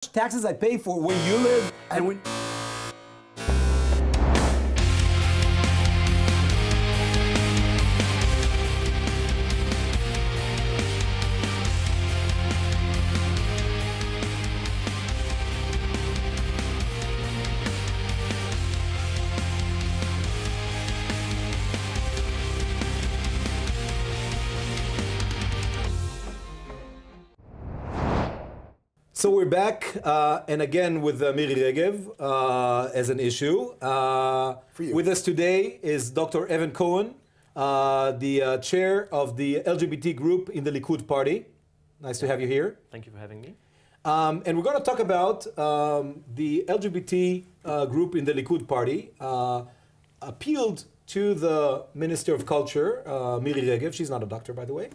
taxes I pay for where you live and when... So we're back, and again with Miri Regev as an issue. With us today is Dr. Evan Cohen, the chair of the LGBT group in the Likud party. Nice to have you here. Thank you for having me. And we're going to talk about the LGBT group in the Likud party appealed to the Minister of Culture, Miri Regev. She's not a doctor, by the way.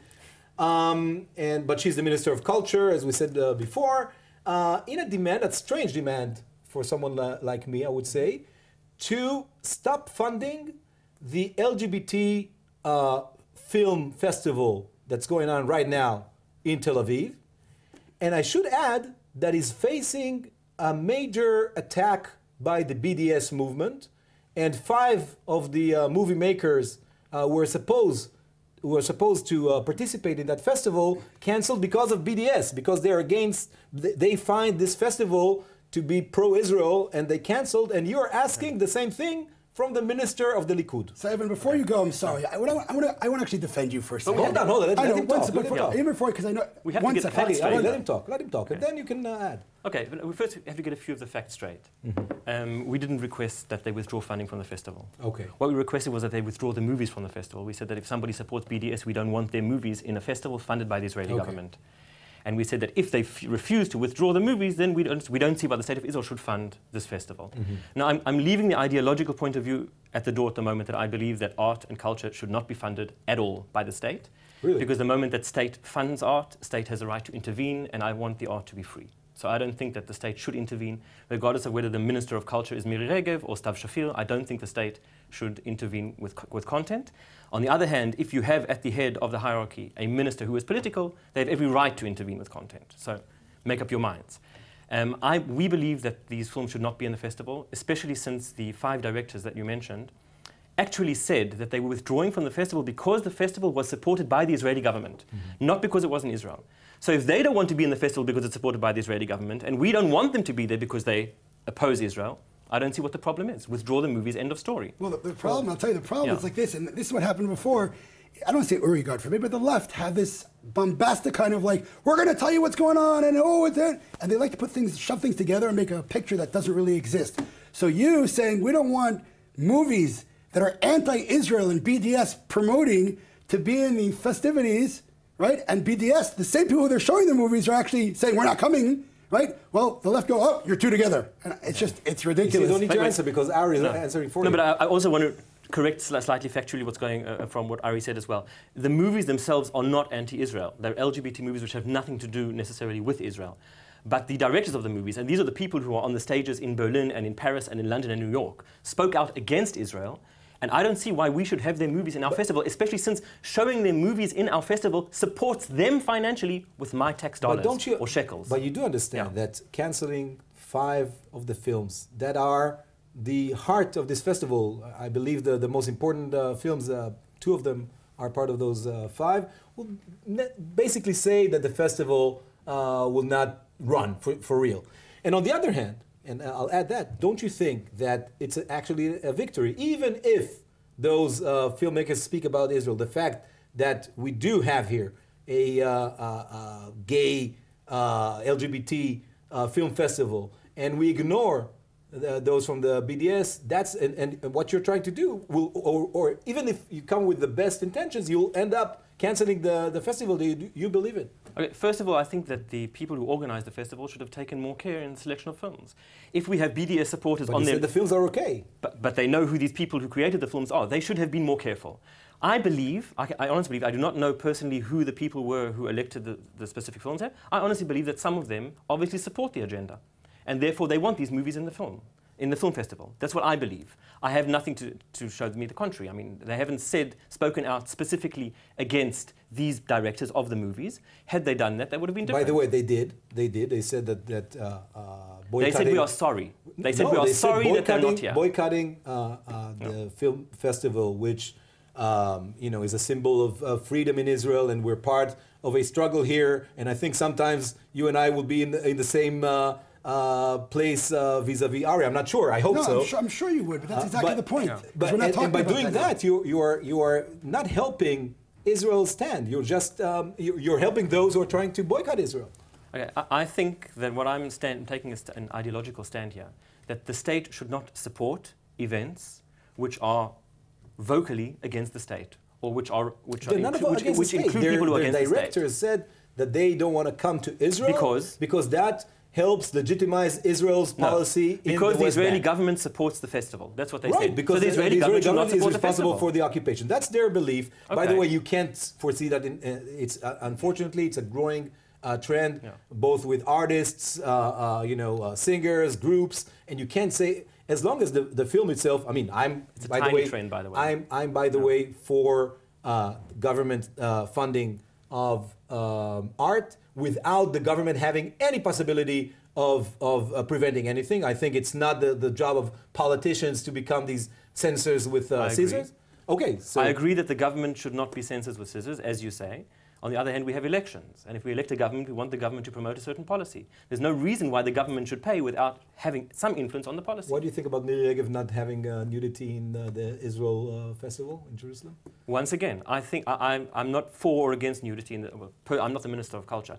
But she's the Minister of Culture, as we said before, in a demand, a strange demand for someone like me, I would say, to stop funding the LGBT film festival that's going on right now in Tel Aviv. And I should add that is facing a major attack by the BDS movement, and 5 of the movie makers who were supposed to participate in that festival canceled because of BDS, because they're against, they find this festival to be pro-Israel, and they canceled, and you're asking the same thing from the minister of the Likud. So Evan, before you go, I'm sorry. I want to actually defend you for a second. Hold on. Let him talk. Even before, because I know... We have to get the facts straight. Let him talk, okay. And then you can add. Okay, but we first have to get a few of the facts straight. We didn't request that they withdraw funding from the festival. Okay. What we requested was that they withdraw the movies from the festival. We said that if somebody supports BDS, we don't want their movies in a festival funded by the Israeli government. And we said that if they refuse to withdraw the movies, then we don't see why the state of Israel should fund this festival. Now, I'm leaving the ideological point of view at the door at the moment, that I believe that art and culture should not be funded at all by the state. Really? Because the moment that state funds art, state has a right to intervene, and I want the art to be free. So I don't think that the state should intervene, regardless of whether the Minister of Culture is Miri Regev or Stav Shafir. I don't think the state should intervene with content. On the other hand, if you have at the head of the hierarchy a minister who is political, they have every right to intervene with content. So make up your minds. We believe that these films should not be in the festival, especially since the 5 directors that you mentioned actually said that they were withdrawing from the festival because the festival was supported by the Israeli government, not because it was in Israel. So if they don't want to be in the festival because it's supported by the Israeli government, and we don't want them to be there because they oppose Israel, I don't see what the problem is. Withdraw the movies, end of story. Well, the problem, I'll tell you, the problem is like this, and this is what happened before. I don't say Uri, God forbid, but the left have this bombastic kind of like, we're going to tell you what's going on, and oh, it's it. And they like to put things, shove things together and make a picture that doesn't really exist. So you saying we don't want movies that are anti-Israel and BDS promoting to be in the festivities, right? And BDS, the same people they're showing the movies are actually saying we're not coming, right? Well, the left go, oh, you're 2 together. And it's just, it's ridiculous. You don't need to answer because Ari is answering for you. No, but I also want to correct slightly factually what's going from what Ari said as well. The movies themselves are not anti-Israel. They're LGBT movies which have nothing to do necessarily with Israel. But the directors of the movies, and these are the people who are on the stages in Berlin and in Paris and in London and New York, spoke out against Israel. And I don't see why we should have their movies in our festival, especially since showing their movies in our festival supports them financially with my tax dollars or shekels. But you do understand that canceling 5 of the films that are the heart of this festival, I believe the most important films, 2 of them are part of those 5, will basically say that the festival will not run for real. And on the other hand, and I'll add that, don't you think that it's actually a victory, even if those filmmakers speak about Israel, the fact that we do have here a gay LGBT film festival, and we ignore those from the BDS, that's, and what you're trying to do, will, or even if you come with the best intentions, you'll end up canceling the festival. Do you believe it? Okay, first of all, I think that the people who organize the festival should have taken more care in the selection of films. If we have BDS supporters on there... the films are okay. But they know who these people who created the films are. They should have been more careful. I believe, I honestly believe, I do not know personally who the people were who elected the specific films here. I honestly believe that some of them obviously support the agenda. And therefore they want these movies in the film. in the film festival. That's what I believe. I have nothing to show me the contrary. I mean, they haven't spoken out specifically against these directors of the movies. Had they done that, that would have been different. By the way, they did. They said that boycotting. They said we are sorry. They said we are sorry that they're not here. Boycotting the film festival, which is a symbol of freedom in Israel, and we're part of a struggle here. And I think sometimes you and I will be in the same place vis-a-vis Ari. I'm not sure. I hope so. I'm sure you would, but that's exactly the point. Yeah. And by doing that, you are not helping Israel's stand. You're just you're helping those who are trying to boycott Israel. Okay, I think that what I'm taking an ideological stand here, that the state should not support events which are vocally against the state, or which include people who are against the state. The directors said that they don't want to come to Israel because that helps legitimize Israel's policy in the West Because the Israeli Bank. government supports the festival. That's what they right, said. because so the Israeli government should not is support the responsible festival. for the occupation. That's their belief. Okay. By the way, you can't foresee that. It's unfortunately, it's a growing trend, both with artists, singers, groups, and you can't say, as long as the film itself, I mean, It's a tiny trend, by the way. I'm by the way, for government funding of art without the government having any possibility of preventing anything. I think it's not the job of politicians to become these censors with scissors. Okay, so I agree that the government should not be censors with scissors, as you say. On the other hand, we have elections, and if we elect a government, we want the government to promote a certain policy. There's no reason why the government should pay without having some influence on the policy. What do you think about Miri Regev not having nudity in the Israel festival in Jerusalem? Once again, I think I'm not for or against nudity. I'm not the Minister of Culture.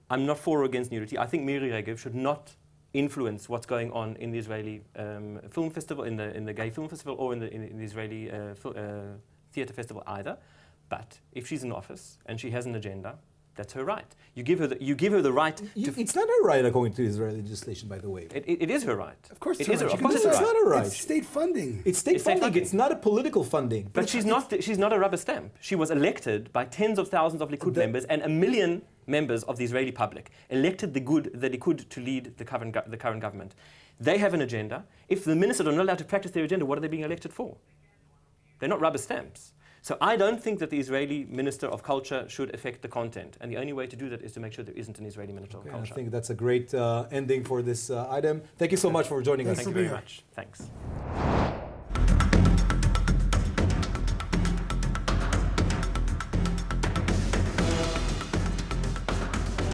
I'm not for or against nudity. I think Miri Regev should not influence what's going on in the Israeli film festival, in the gay film festival, or in the Israeli theatre festival either. But if she's in office and she has an agenda, that's her right. You give her the right. It's not her right according to Israeli legislation, by the way. It is her right. Of course, it is her. Of course, it's it's not her right. It's state funding. It's state funding. It's not a political funding. But she's not a rubber stamp. She was elected by tens of thousands of Likud members and 1 million members of the Israeli public, elected the Likud to lead the current government. They have an agenda. If the ministers are not allowed to practice their agenda, what are they being elected for? They're not rubber stamps. So I don't think that the Israeli Minister of Culture should affect the content. And the only way to do that is to make sure there isn't an Israeli Minister of Culture. I think that's a great ending for this item. Thank you so much for joining us. Thank you very much. Thanks.